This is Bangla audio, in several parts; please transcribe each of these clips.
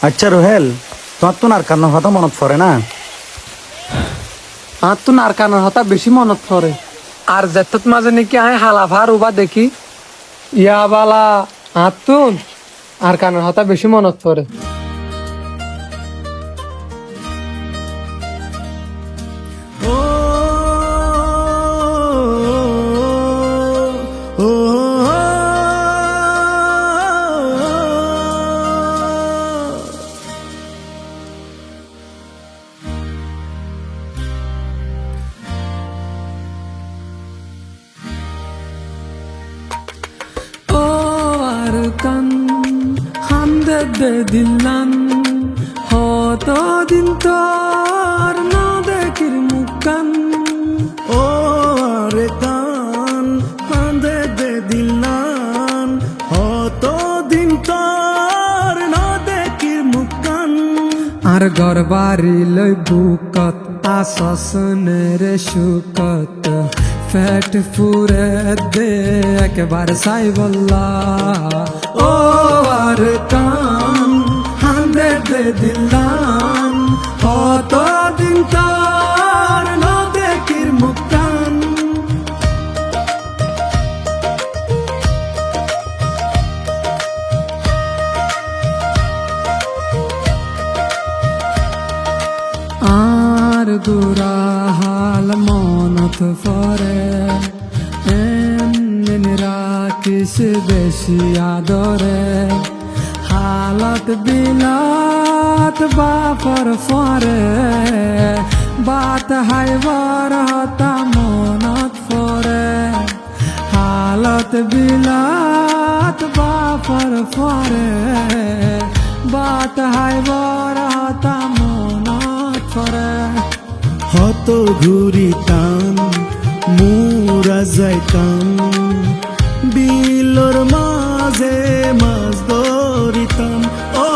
আচ্ছা রোহেল, তোমার তো নারকানোর কথা মনত পড়ে না? আর তো নারকানোর কথা বেশি মনত পড়ে। আর যেত মাঝে নাকি আয় হালাফার উবা দেখি ইয়া বালা আতুন আর কানোর কথা বেশি মনত পড়ে। Kan hande de dilan hoto din tor na dekir mukan ও রে কান কান্দে দে দিলান হতো দিন তোর না দেখির মুখান ar gorbari loy bukat asasner shukat fat pure de ekbar sai balla ও আর কান হান্দে দে দিলান হতো দিন তোর না দেখির মুখান আর গুরা হাল মনত পরে এমনি রাখিস বেশি আদরে হালত বিলাত বাপর ফরে বাত হাইবার হতা মনত পরে হালত বিলাত বাপর ফরে বাত হাইবার হতা মনত পরে হত ঘুরিতাম মুরা যাইতাম বিলর মাঝে মাছ ধরিতাম ও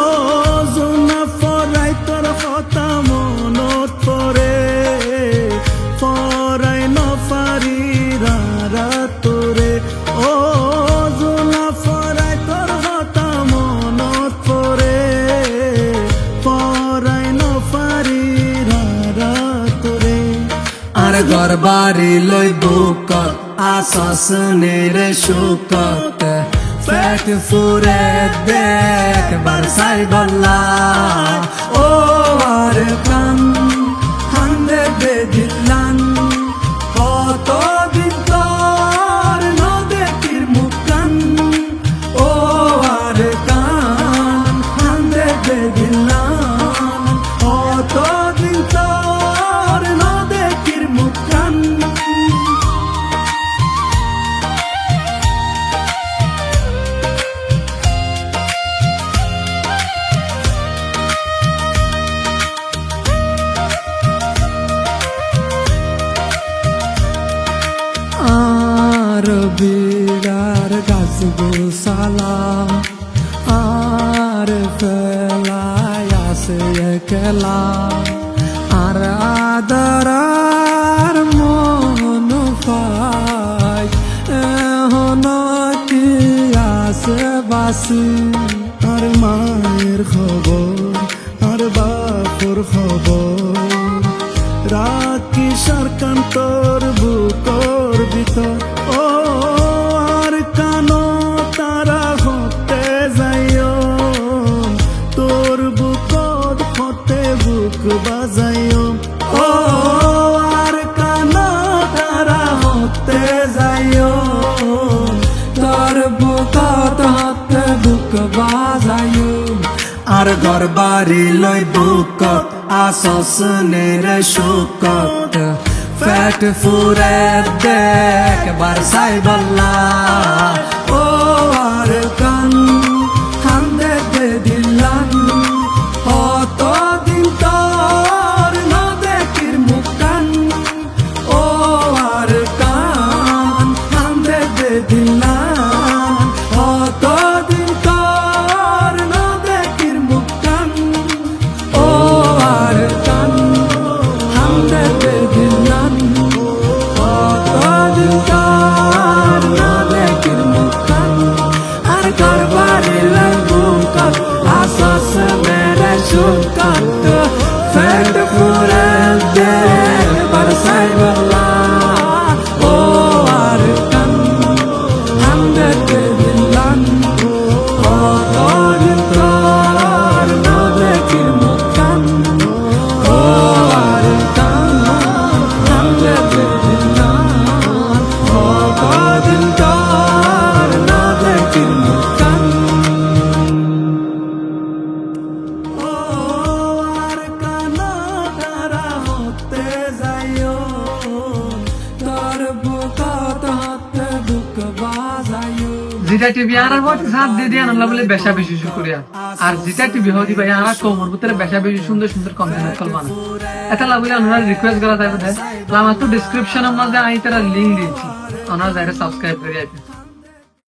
জোনা ফরাই তোর কথা মনত পরে ফরাই নফারি তোরে ও জোনা ফরাই তোর কথা মনত পরে ফরাই নফারি তোরে আর গরবারি লই বুকত আসসনের শুকত ফেট ফুরে দেখ বারসাই বল্লা ও আর কান হান্দে দে দিলান কত দিন তোর ন দেখির মুখান ও আর কান হান্দে দে দিলান কত দিন তোর ন দেখির মুখান আর বিড়ার গাছ গোসালাম আর ফেলায় আসে একলা আর আদরার মন পাই এখন কি আসে বাসি আর মায়ের খবর আর বাপর খবর রাখি সরকান তোর বুকর ভিতর ও আর কানো তারা হতে যাইও তোর বুকর হতে বুক বাজাইও ও আর কানো তারা হতে যাইও তোর বুকত হাতে বুক বাজায়ু আর গরবারি লই বুকত আসসনের শুকত ফ্যাট ফুরে দেখ বারসাই বল্লা ও আর কান হান্দে দে দিলান হত দিন তোর ন দেখির মুখান ও আর কান হান্দে দে দিলান হত দিন তোর ন দেখির মুখান ও আর কান হান্দে দে দিলান হত দিন তোর ন দেখির জিটা টিভি আর সাথ দিয়ে দিয়ে আনলা বলে বেশা বেশি শুকরিয়া আর জিটা টিভি হদি ভাই আর কোমর ভিতরে বেশা বেশি সুন্দর সুন্দর কন্টেন্ট কল বানা এটা লাগলে আমরা রিকোয়েস্ট করা যাবে আমার তো ডেসক্রিপশনের মধ্যে আমি তারা লিংক দিয়েছি ওনারা যারা সাবস্ক্রাইব করে যাবে